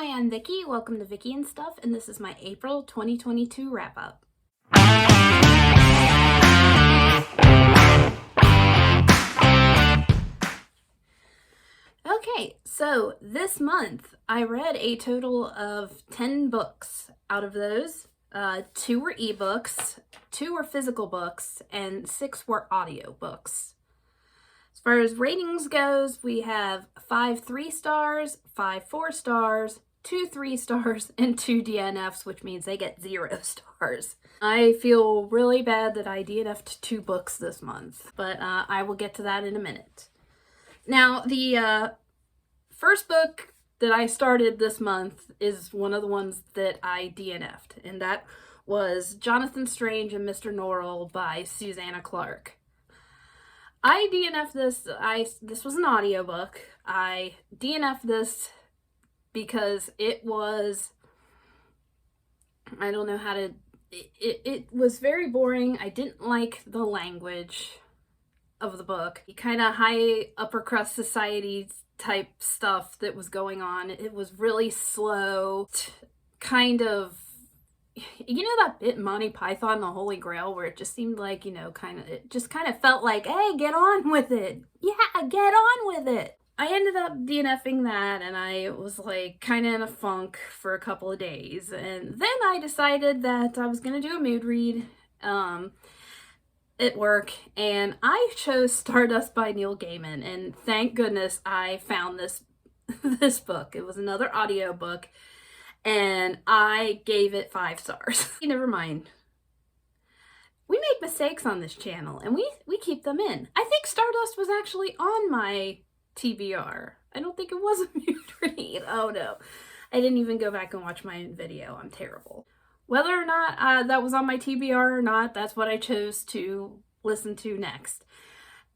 Hi, I'm Vicky. Welcome to Vicky and Stuff, and this is my April 2022 wrap-up. Okay, so this month I read a total of 10 books. Out of those, 2 were ebooks, 2 were physical books, and 6 were audio books. As far as ratings goes, we have 5 3 stars, 5 4 stars, 2 3 stars, and 2 DNFs, which means they get 0 stars. I feel really bad that I DNF'd 2 books this month, but I will get to that in a minute. Now, the first book that I started this month is one of the ones that I DNF'd, and that was Jonathan Strange and Mr. Norrell by Susanna Clarke. I DNF'd this. This was an audiobook. I DNF'd this because it was, I don't know how to, it was very boring. I didn't like the language of the book. Kind of high upper crust society type stuff that was going on. It was really slow, kind of, you know that bit Monty Python, The Holy Grail, where it just seemed like, it just kind of felt like, hey, get on with it. Yeah, get on with it. I ended up DNFing that, and I was like kind of in a funk for a couple of days. And then I decided that I was going to do a mood read at work, and I chose Stardust by Neil Gaiman, and thank goodness I found this book. It was another audiobook, and I gave it 5 stars. Never mind. We make mistakes on this channel, and we keep them in. I think Stardust was actually on my TBR. I don't think it was a mood read. Oh no. I didn't even go back and watch my video. I'm terrible. Whether or not that was on my TBR or not, that's what I chose to listen to next.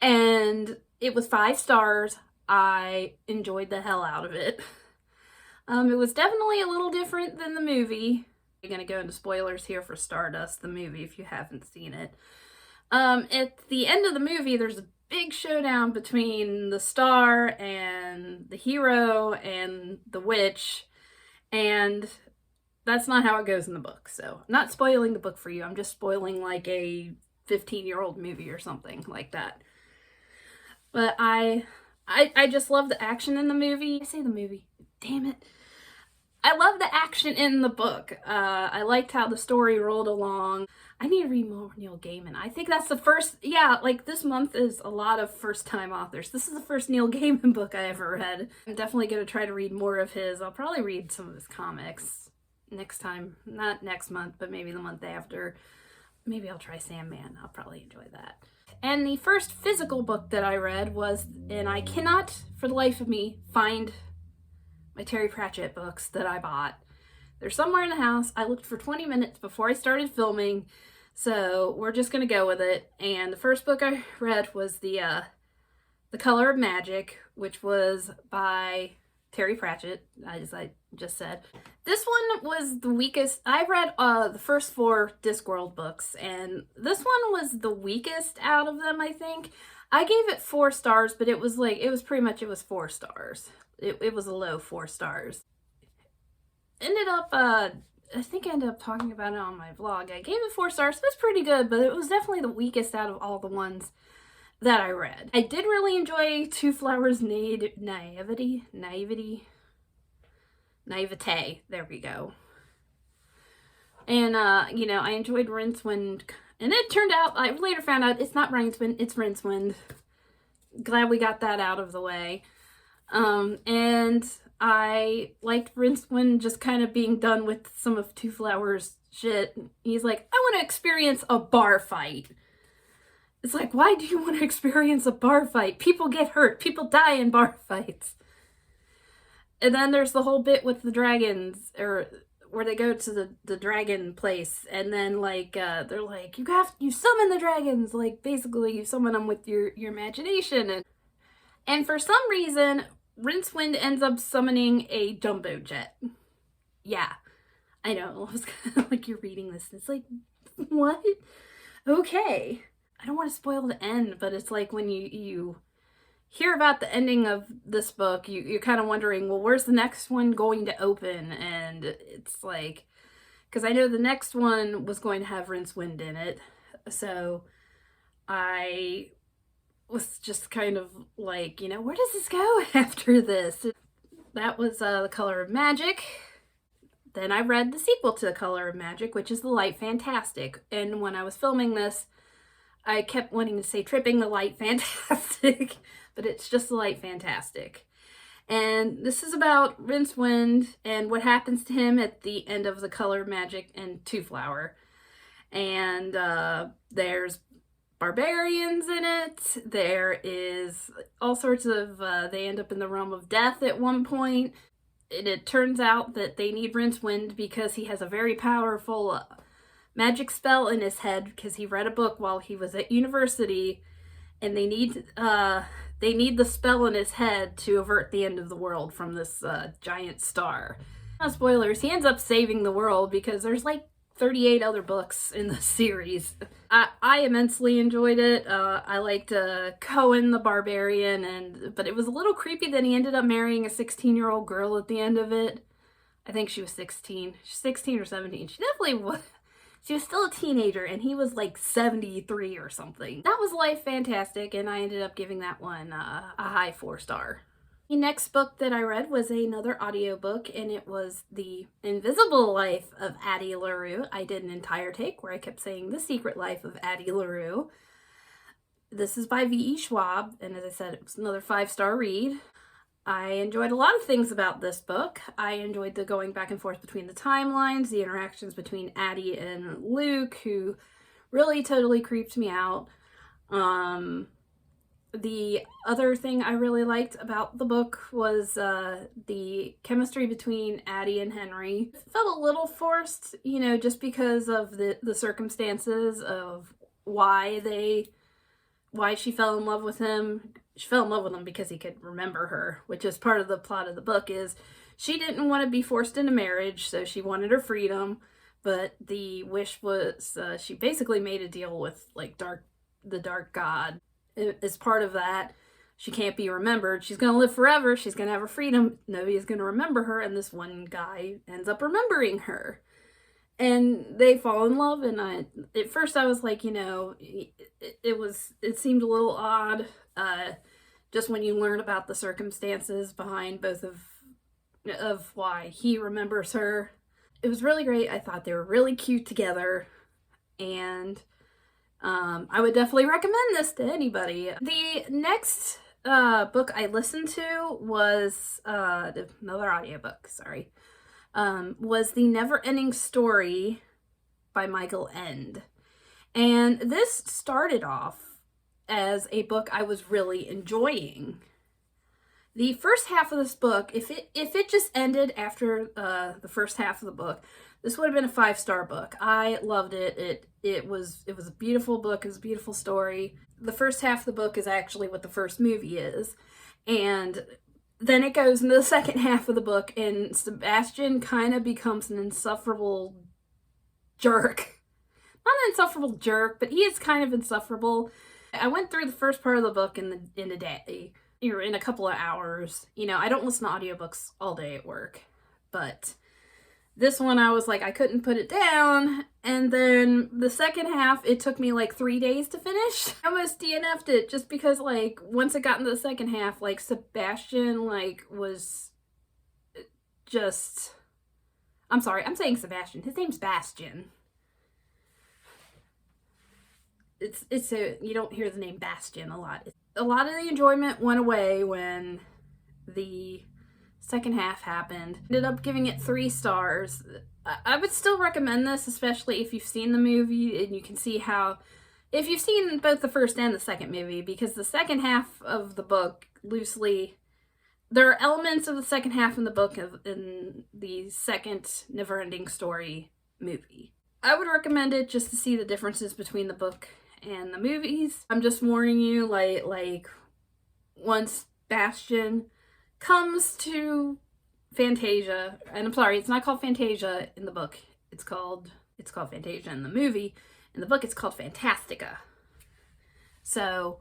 And it was 5 stars. I enjoyed the hell out of it. It was definitely a little different than the movie. I'm going to go into spoilers here for Stardust, the movie, if you haven't seen it. At the end of the movie, there's a big showdown between the star and the hero and the witch, and that's not how it goes in the book. So I'm not spoiling the book for you. I'm just spoiling like a 15-year-old movie or something like that. But I just love the action in the movie. I say the movie. Damn it. I love the action in the book. I liked how the story rolled along. I need to read more Neil Gaiman. I think that's the first, like this month is a lot of first-time authors. This is the first Neil Gaiman book I ever read. I'm definitely going to try to read more of his. I'll probably read some of his comics next time. Not next month, but maybe the month after. Maybe I'll try Sandman. I'll probably enjoy that. And the first physical book that I read was, and I cannot for the life of me find my Terry Pratchett books that I bought. They're somewhere in the house. I looked for 20 minutes before I started filming, so we're just gonna go with it. And the first book I read was The Color of Magic, which was by Terry Pratchett, as I just said. This one was the weakest. I read the first 4 Discworld books, and this one was the weakest out of them, I think. I gave it 4 stars, but it was 4 stars. It was a low 4 stars. Ended up, I think I ended up talking about it on my vlog. I gave it 4 stars. It was pretty good, but it was definitely the weakest out of all the ones that I read. I did really enjoy Two Flowers Naivete. There we go. And, I enjoyed Rincewind. And it turned out, I later found out it's not Rincewind, it's Rincewind. Glad we got that out of the way. And I liked Rincewind just kind of being done with some of Two Flowers' shit. He's like, I want to experience a bar fight. It's like, why do you want to experience a bar fight? People get hurt. People die in bar fights. And then there's the whole bit with the dragons, or where they go to the dragon place, and then they're like, you summon the dragons. Like basically you summon them with your imagination. And for some reason, Rincewind ends up summoning a jumbo jet. Yeah, I know. I was kind of like, you're reading this. It's like, what? Okay. I don't want to spoil the end, but it's like when hear about the ending of this book, you're kind of wondering, well, where's the next one going to open? And it's like, because I know the next one was going to have Rincewind in it, so I was just kind of like, where does this go after this? That was The Color of Magic. Then I read the sequel to The Color of Magic, which is The Light Fantastic. And when I was filming this, I kept wanting to say Tripping the Light Fantastic, but it's just The Light Fantastic. And this is about Rincewind and what happens to him at the end of The Color of Magic and Two Flower. And there's barbarians in it. There is all sorts of, they end up in the realm of death at one point. And it turns out that they need Rincewind because he has a very powerful magic spell in his head because he read a book while he was at university, and they need the spell in his head to avert the end of the world from this giant star. No spoilers, he ends up saving the world because there's like 38 other books in the series. I immensely enjoyed it. I liked Cohen the Barbarian, but it was a little creepy that he ended up marrying a 16-year-old girl at the end of it. I think she was 16. She's 16 or 17. She definitely was. She was still a teenager, and he was like 73 or something. That was Life Fantastic, and I ended up giving that one a high 4-star. The next book that I read was another audiobook, and it was The Invisible Life of Addie LaRue. I did an entire take where I kept saying The Secret Life of Addie LaRue. This is by V.E. Schwab, and as I said, it was another 5-star read. I enjoyed a lot of things about this book. I enjoyed the going back and forth between the timelines, the interactions between Addie and Luke, who really totally creeped me out. The other thing I really liked about the book was the chemistry between Addie and Henry. It felt a little forced, just because of the circumstances of why she fell in love with him. She fell in love with him because he could remember her, which is part of the plot of the book. Is she didn't want to be forced into marriage, so she wanted her freedom, but the wish was she basically made a deal with the dark god. As part of that, she can't be remembered. She's going to live forever. She's going to have her freedom. Nobody's going to remember her, and this one guy ends up remembering her. And they fall in love, and at first I was like, it seemed a little odd, just when you learn about the circumstances behind both of why he remembers her. It was really great. I thought they were really cute together, and I would definitely recommend this to anybody. The next book I listened to was another audiobook, sorry. Was The Never-Ending Story by Michael Ende. And this started off as a book I was really enjoying. The first half of this book, if it just ended after the first half of the book, this would have been a 5-star book. I loved it. It was a beautiful book. It was a beautiful story. The first half of the book is actually what the first movie is. And then it goes into the second half of the book, and Sebastian kind of becomes an insufferable jerk. Not an insufferable jerk, but he is kind of insufferable. I went through the first part of the book in a day, or in a couple of hours. I don't listen to audiobooks all day at work, but this one I was like, I couldn't put it down. And then the second half, it took me like 3 days to finish. I almost DNF'd it just because once it got into the second half, Sebastian was just, I'm sorry, I'm saying Sebastian. His name's Bastian. You don't hear the name Bastian a lot. A lot of the enjoyment went away when the second half happened. Ended up giving it 3 stars. I would still recommend this, especially if you've seen the movie and you can see how, if you've seen both the first and the second movie, because the second half of the book loosely, there are elements of the second half in the book in the second Never-Ending Story movie. I would recommend it just to see the differences between the book and the movies. I'm just warning you, once Bastian comes to Fantasia, and I'm sorry, it's not called Fantasia in the book. It's called Fantasia in the movie. In the book, it's called Fantastica. So,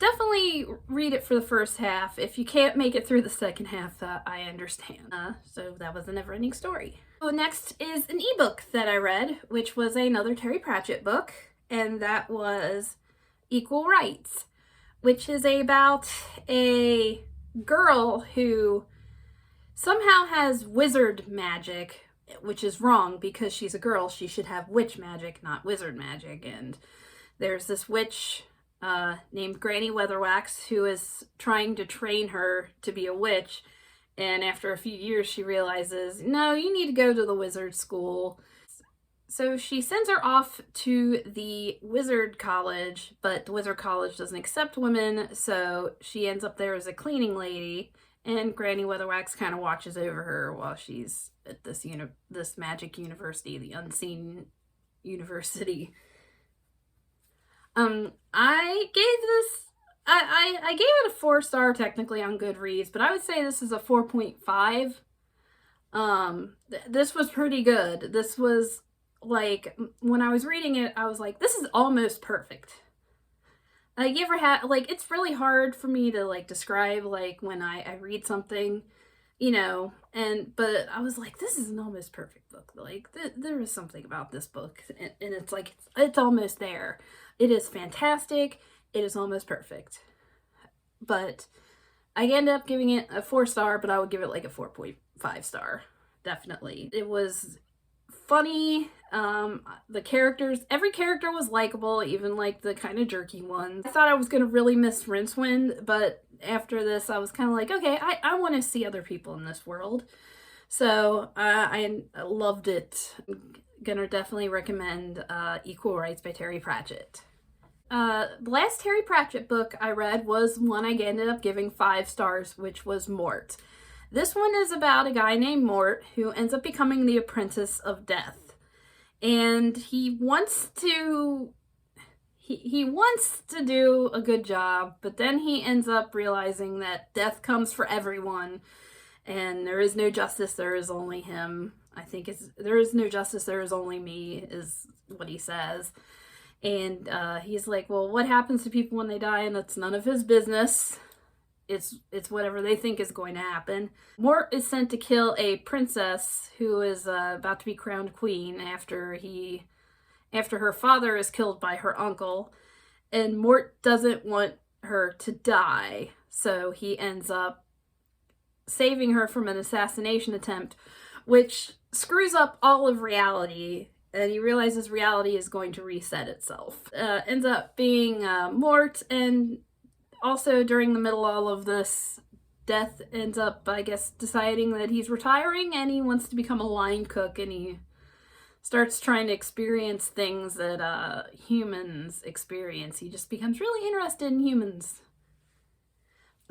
definitely read it for the first half. If you can't make it through the second half, I understand. So that was a Never-Ending Story. So next is an ebook that I read, which was another Terry Pratchett book, and that was Equal Rights, which is about a girl who somehow has wizard magic, which is wrong because she's a girl. She should have witch magic, not wizard magic. And there's this witch named Granny Weatherwax who is trying to train her to be a witch. And after a few years, she realizes, no, you need to go to the wizard school. So she sends her off to the wizard college, but the wizard college doesn't accept women, so she ends up there as a cleaning lady, and Granny Weatherwax kind of watches over her while she's at this magic university, the Unseen University. I gave it a 4-star technically on Goodreads, but I would say this is a 4.5. This was pretty good. This was, like, when I was reading it, I was like, this is almost perfect. Like, you ever had, like, it's really hard for me to, like, describe, like, when I read something, you know, but I was like, this is an almost perfect book. Like, there is something about this book, and it's like, it's almost there. It is fantastic. It is almost perfect. But I ended up giving it a 4-star, but I would give it, like, a 4.5 star. Definitely. It was funny. The characters, every character was likable, even like the kind of jerky ones. I thought I was gonna really miss Rincewind, but after this I was kind of like, okay, I want to see other people in this world. So I loved it. I'm gonna definitely recommend Equal Rights by Terry Pratchett. The last Terry Pratchett book I read was one I ended up giving 5 stars, which was Mort. This one is about a guy named Mort who ends up becoming the apprentice of death. And he wants to do a good job, but then he ends up realizing that death comes for everyone, and there is no justice, there is only him. I think there is no justice, there is only me, is what he says. And he's like, well, what happens to people when they die? And that's none of his business. It's whatever they think is going to happen. Mort is sent to kill a princess who is about to be crowned queen after her father is killed by her uncle, and Mort doesn't want her to die, so he ends up saving her from an assassination attempt, which screws up all of reality, and he realizes reality is going to reset itself. Ends up being Mort, and also, during the middle of all of this, Death ends up, I guess, deciding that he's retiring and he wants to become a line cook, and he starts trying to experience things that humans experience. He just becomes really interested in humans.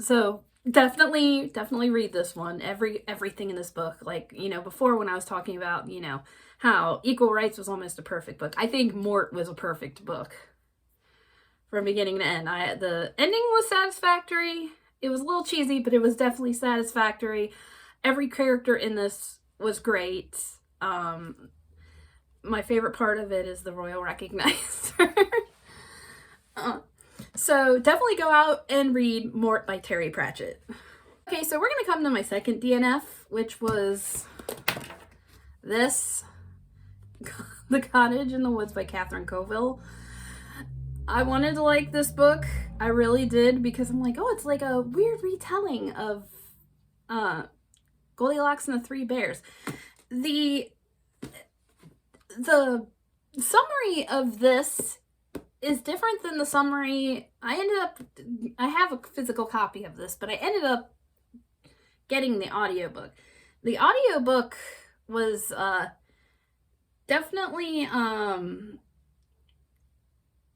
So definitely read this one. Everything in this book, like, you know, before when I was talking about, you know, how Equal Rights was almost a perfect book, I think Mort was a perfect book. From beginning to end. The ending was satisfactory. It was a little cheesy, but it was definitely satisfactory. Every character in this was great. My favorite part of it is the Royal Recognizer. So definitely go out and read Mort by Terry Pratchett. Okay, so we're going to come to my second DNF, which was this, The Cottage in the Woods by Catherine Colville. I wanted to like this book. I really did, because I'm like, oh, it's like a weird retelling of Goldilocks and the Three Bears. The summary of this is different than the summary. I have a physical copy of this, but I ended up getting the audiobook. The audiobook was definitely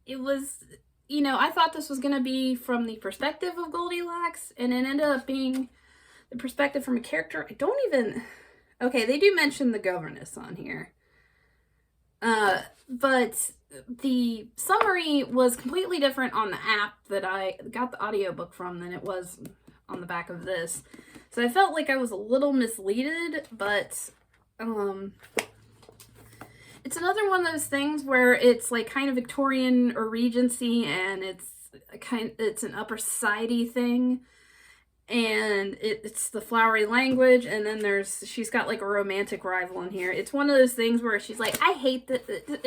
it was, you know, I thought this was going to be from the perspective of Goldilocks, and it ended up being the perspective from a character. Okay, they do mention the governess on here. But the summary was completely different on the app that I got the audiobook from than it was on the back of this. So I felt like I was a little misleaded, but it's another one of those things where it's like kind of Victorian or Regency, and it's it's an upper society thing, and it's the flowery language, and then she's got like a romantic rival in here. It's one of those things where she's like, I hate that.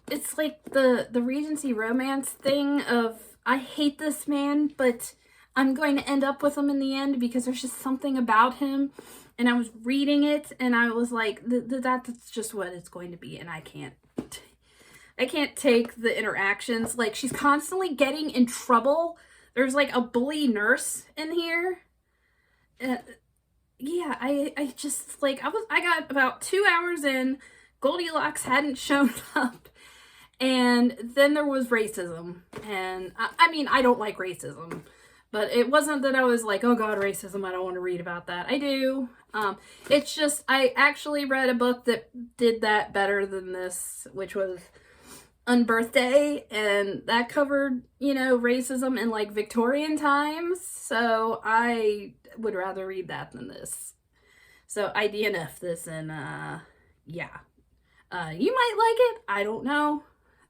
It's like the Regency romance thing of, I hate this man, but I'm going to end up with him in the end because there's just something about him. And I was reading it and I was like, that's just what it's going to be, and I can't take the interactions. Like, she's constantly getting in trouble. There's like a bully nurse in here. Yeah, I just, like, I got about 2 hours in, Goldilocks hadn't shown up, and then there was racism. And I mean, I don't like racism, but it wasn't that I was like, oh god, racism, I don't want to read about that. I do. It's just, I actually read a book that did that better than this, which was Unbirthday, and that covered, you know, racism in like Victorian times, so I would rather read that than this. So I DNF this, and yeah. You might like it, I don't know,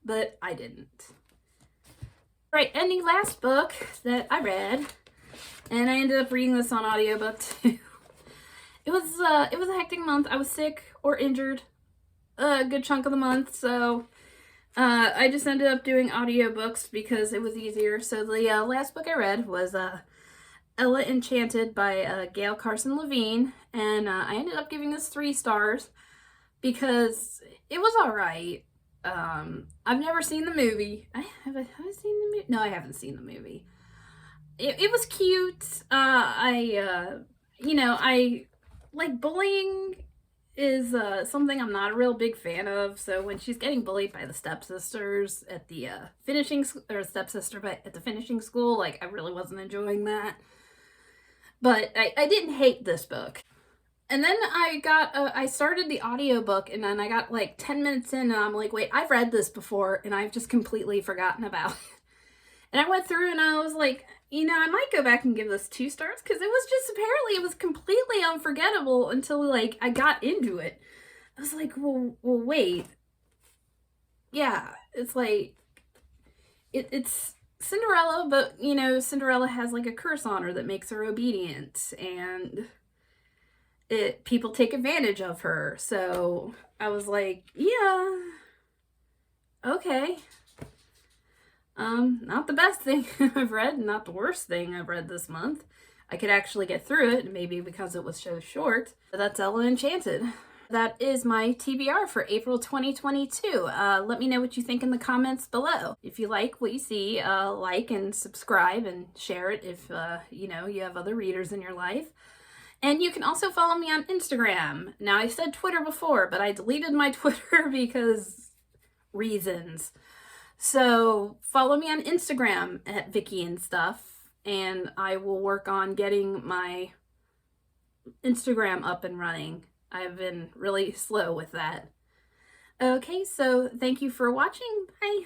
but I didn't. Right, and the last book that I read, and I ended up reading this on audiobook too. It was a hectic month. I was sick or injured a good chunk of the month, so I just ended up doing audiobooks because it was easier. So the last book I read was Ella Enchanted by Gail Carson Levine, and I ended up giving this 3 stars because it was alright. I've never seen the movie. Have I seen the movie? No, I haven't seen the movie. It was cute. You know, I like bullying is something I'm not a real big fan of. So when she's getting bullied by the stepsisters at the stepsister at the finishing school, like, I really wasn't enjoying that. But I didn't hate this book. And then I started the audiobook, and then I got like 10 minutes in, and I'm like, wait, I've read this before, and I've just completely forgotten about it. And I went through and I was like, you know, I might go back and give this 2 stars, because it was just, apparently it was completely unforgettable until like I got into it. I was like, well wait. Yeah, it's like, it's Cinderella, but, you know, Cinderella has like a curse on her that makes her obedient, and people take advantage of her. So I was like, yeah, okay. Not the best thing I've read, not the worst thing I've read this month. I could actually get through it, maybe because it was so short. But that's Ella Enchanted. That is my TBR for April 2022. Let me know what you think in the comments below. If you like what you see, like and subscribe and share it if, you know, you have other readers in your life. And you can also follow me on Instagram. Now, I said Twitter before, but I deleted my Twitter because reasons. So follow me on Instagram at Vicky and Stuff, and I will work on getting my Instagram up and running. I've been really slow with that. Okay, so thank you for watching. Bye.